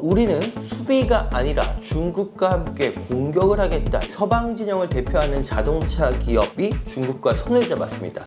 우리는 수비가 아니라 중국과 함께 공격을 하겠다. 서방 진영을 대표하는 자동차 기업이 중국과 손을 잡았습니다.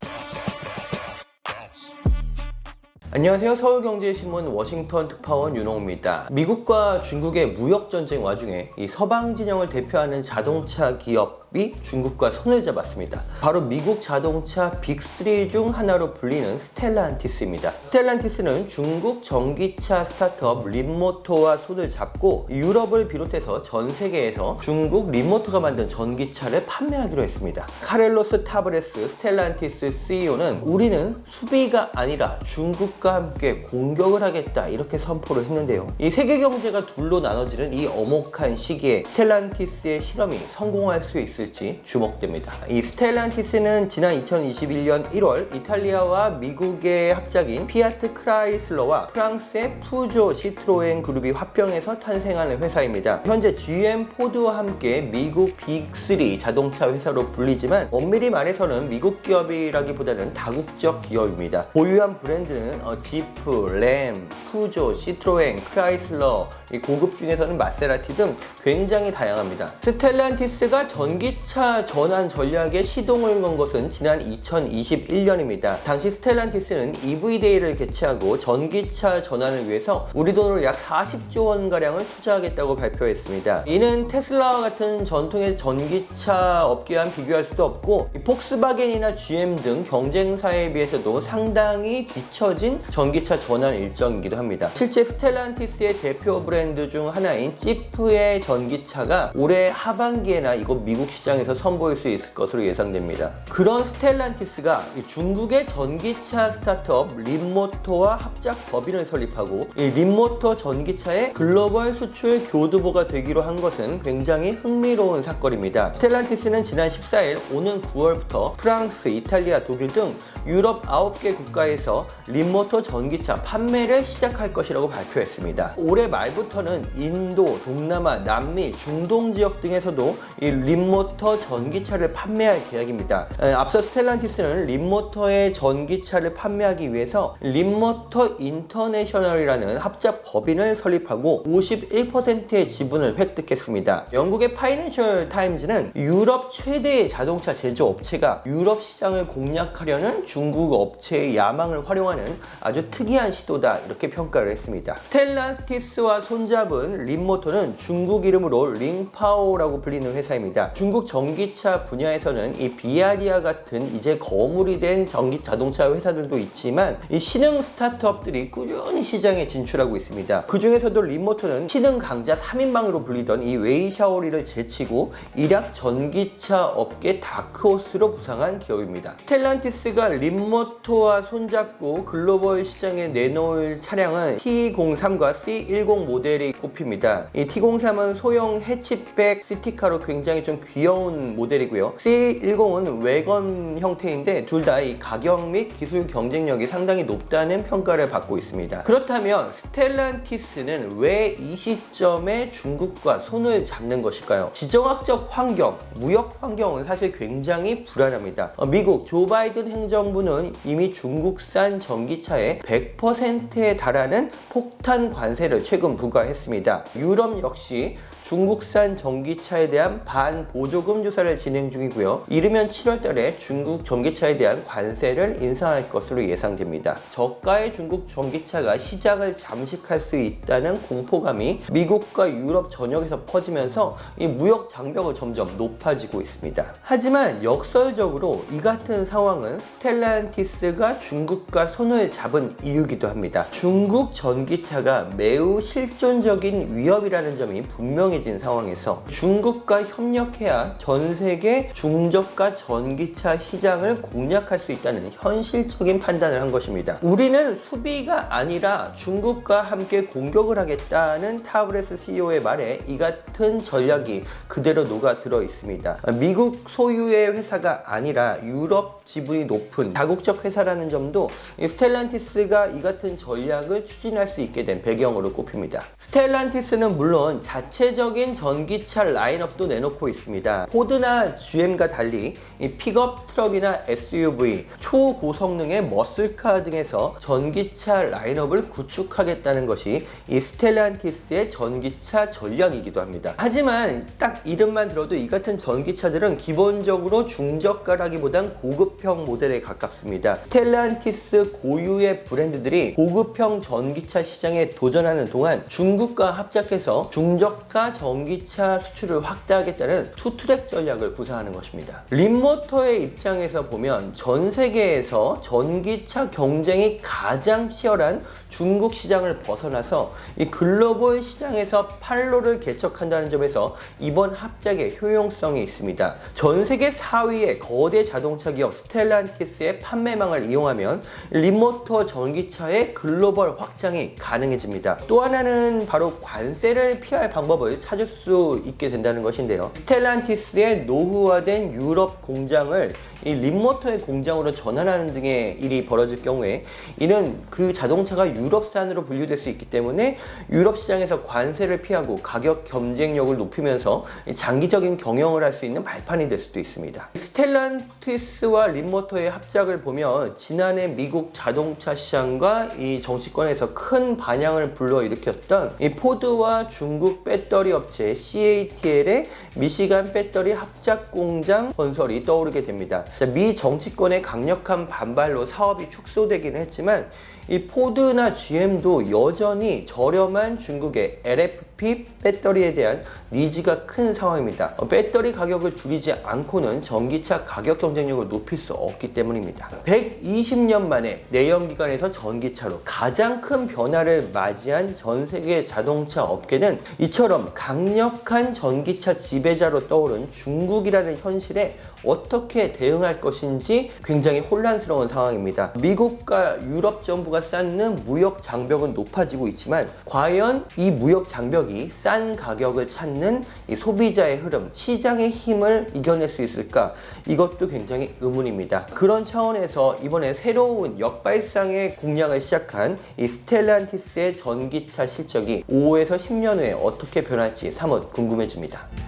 안녕하세요. 서울경제신문 워싱턴 특파원 윤홍입니다. 미국과 중국의 무역전쟁 와중에 이 서방 진영을 대표하는 자동차 기업이 중국과 손을 잡았습니다. 바로 미국 자동차 빅3 중 하나로 불리는 스텔란티스입니다. 스텔란티스는 중국 전기차 스타트업 립모터와 손을 잡고 유럽을 비롯해서 전 세계에서 중국 립모터가 만든 전기차를 판매하기로 했습니다. 카를로스 타브레스 스텔란티스 CEO는 우리는 수비가 아니라 중국과 함께 공격을 하겠다 이렇게 선포를 했는데요. 이 세계 경제가 둘로 나눠지는 이 엄혹한 시기에 스텔란티스의 실험이 성공할 수 있을지 주목됩니다. 이 스텔란티스는 지난 2021년 1월 이탈리아와 미국의 합작인 피아트 크라이슬러와 프랑스의 푸조 시트로엔 그룹이 합병해서 탄생하는 회사입니다. 현재 GM 포드와 함께 미국 빅3 자동차 회사로 불리지만 엄밀히 말해서는 미국 기업이라기보다는 다국적 기업입니다. 보유한 브랜드는 지프, 램, 푸조, 시트로엔, 크라이슬러, 이 고급 중에서는 마세라티 등 굉장히 다양합니다. 스텔란티스가 전기차 전환 전략에 시동을 건 것은 지난 2021년입니다. 당시 스텔란티스는 EV데이를 개최하고 전기차 전환을 위해서 우리 돈으로 약 40조 원가량을 투자하겠다고 발표했습니다. 이는 테슬라와 같은 전통의 전기차 업계와 비교할 수도 없고 폭스바겐이나 GM 등 경쟁사에 비해서도 상당히 뒤처진 전기차 전환 일정이기도 합니다. 실제 스텔란티스의 대표 브랜드 중 하나인 지프의 전기차가 올해 하반기에나 이곳 미국 시장에서 선보일 수 있을 것으로 예상됩니다. 그런 스텔란티스가 중국의 전기차 스타트업 립모터와 합작 법인을 설립하고 이 립모터 전기차의 글로벌 수출 교두보가 되기로 한 것은 굉장히 흥미로운 사건입니다. 스텔란티스는 지난 14일 오는 9월부터 프랑스, 이탈리아, 독일 등 유럽 9개 국가에서 립모터 전기차 판매를 시작할 것이라고 발표했습니다. 올해 말부터는 인도, 동남아, 남미, 중동 지역 등에서도 이 립모터 전기차를 판매할 계획입니다. 앞서 스텔란티스는 립모터의 전기차를 판매하기 위해서 립모터 인터내셔널이라는 합작 법인을 설립하고 51%의 지분을 획득했습니다. 영국의 파이낸셜 타임즈는 유럽 최대의 자동차 제조업체가 유럽 시장을 공략하려는 중국 업체의 야망을 활용하는 아주 특이한 시도다 이렇게 평가를 했습니다. 스텔란티스와 손잡은 립모터는 중국 이름으로 링파오라고 불리는 회사입니다. 중국 전기차 분야에서는 이 비아리아 같은 이제 거물이 된 전기 자동차 회사들도 있지만 이 신흥 스타트업들이 꾸준히 시장에 진출하고 있습니다. 그 중에서도 립모터는 신흥 강자 3인방으로 불리던 이 웨이샤오리를 제치고 일약 전기차 업계 다크호스로 부상한 기업입니다. 스텔란티스가 립모터와 손잡고 글로벌 시장에 내놓을 차량은 T03과 C10 모델이 꼽힙니다. 이 T03은 소형 해치백 시티카로 굉장히 좀 귀여운 모델이고요. C10은 외건 형태인데 둘 다 이 가격 및 기술 경쟁력이 상당히 높다는 평가를 받고 있습니다. 그렇다면 스텔란티스는 왜 이 시점에 중국과 손을 잡는 것일까요? 지정학적 환경, 무역 환경은 사실 굉장히 불안합니다. 미국 조 바이든 행정부는 이미 중국산 전기차에 100%에 달하는 폭탄 관세를 최근 부과했습니다. 유럽 역시 중국산 전기차에 대한 반보조금 조사를 진행 중이고요. 이르면 7월달에 중국 전기차에 대한 관세를 인상할 것으로 예상됩니다. 저가의 중국 전기차가 시장을 잠식할 수 있다는 공포감이 미국과 유럽 전역에서 퍼지면서 이 무역 장벽은 점점 높아지고 있습니다. 하지만 역설적으로 이 같은 상황은 스텔란티스가 중국과 손을 잡은 이유기도 합니다. 중국 전기차가 매우 실존적인 위협이라는 점이 분명해진 상황에서 중국과 협력해야 전 세계 중저가 전기차 시장을 공략할 수 있다는 현실적인 판단을 한 것입니다. 우리는 수비가 아니라 중국과 함께 공격을 하겠다는 타브레스 CEO의 말에 이 같은 전략이 그대로 녹아들어 있습니다. 미국 소유의 회사가 아니라 유럽 지분이 높은 다국적 회사라는 점도 이 스텔란티스가 이 같은 전략을 추진할 수 있게 된 배경으로 꼽힙니다. 스텔란티스는 물론 자체적인 전기차 라인업도 내놓고 있습니다. 포드나 GM과 달리 이 픽업 트럭이나 SUV, 초고성능의 머슬카 등에서 전기차 라인업을 구축하겠다는 것이 이 스텔란티스의 전기차 전략이기도 합니다. 하지만 딱 이름만 들어도 이 같은 전기차들은 기본적으로 중저가라기보단 고급형 모델에 가깝습니다. 스텔란티스 고유의 브랜드들이 고급형 전기차 시장에 도전하는 동안 중국과 합작해서 중저가 전기차 수출을 확대하겠다는 투트랙 전략을 구사하는 것입니다. 림모터의 입장에서 보면 전 세계에서 전기차 경쟁이 가장 치열한 중국 시장을 벗어나서 이 글로벌 시장에서 판로를 개척한다는 점에서 이번 합작의 효용성이 있습니다. 전 세계 4위의 거대 자동차 기업 스텔란티스의 판매망을 이용하면 림모터 전기차의 글로벌 확장이 가능해집니다. 또 하나는 바로 관세를 피할 방법을 찾을 수 있게 된다는 것인데요. 스텔란티스의 노후화된 유럽 공장을 이 림모터의 공장으로 전환하는 등의 일이 벌어질 경우에 이는 그 자동차가 유럽산으로 분류될 수 있기 때문에 유럽 시장에서 관세를 피하고 가격 경쟁력을 높이면서 장기적인 경영을 할 수 있는 발판이 될 수도 있습니다. 스텔란티스와 림모터의 합작을 보면 지난해 미국 자동차 시장과 이 정치권에서 큰 반향을 불러일으켰던 이 포드와 중국 배터리 업체 CATL의 미시간 배터리 합작 공장 건설이 떠오르게 됩니다. 미 정치권의 강력한 반발로 사업이 축소되기는 했지만 이 포드나 GM도 여전히 저렴한 중국의 LFP 배터리에 대한 니즈가 큰 상황입니다. 배터리 가격을 줄이지 않고는 전기차 가격 경쟁력을 높일 수 없기 때문입니다. 120년 만에 내연기관에서 전기차로 가장 큰 변화를 맞이한 전 세계 자동차 업계는 이처럼 강력한 전기차 지배자로 떠오른 중국이라는 현실에 어떻게 대응할 것인지 굉장히 혼란스러운 상황입니다. 미국과 유럽 정부가 쌓는 무역 장벽은 높아지고 있지만 과연 이 무역 장벽이 싼 가격을 찾는 이 소비자의 흐름, 시장의 힘을 이겨낼 수 있을까? 이것도 굉장히 의문입니다. 그런 차원에서 이번에 새로운 역발상의 공략을 시작한 이 스텔란티스의 전기차 실적이 5에서 10년 후에 어떻게 변할지 사뭇 궁금해집니다.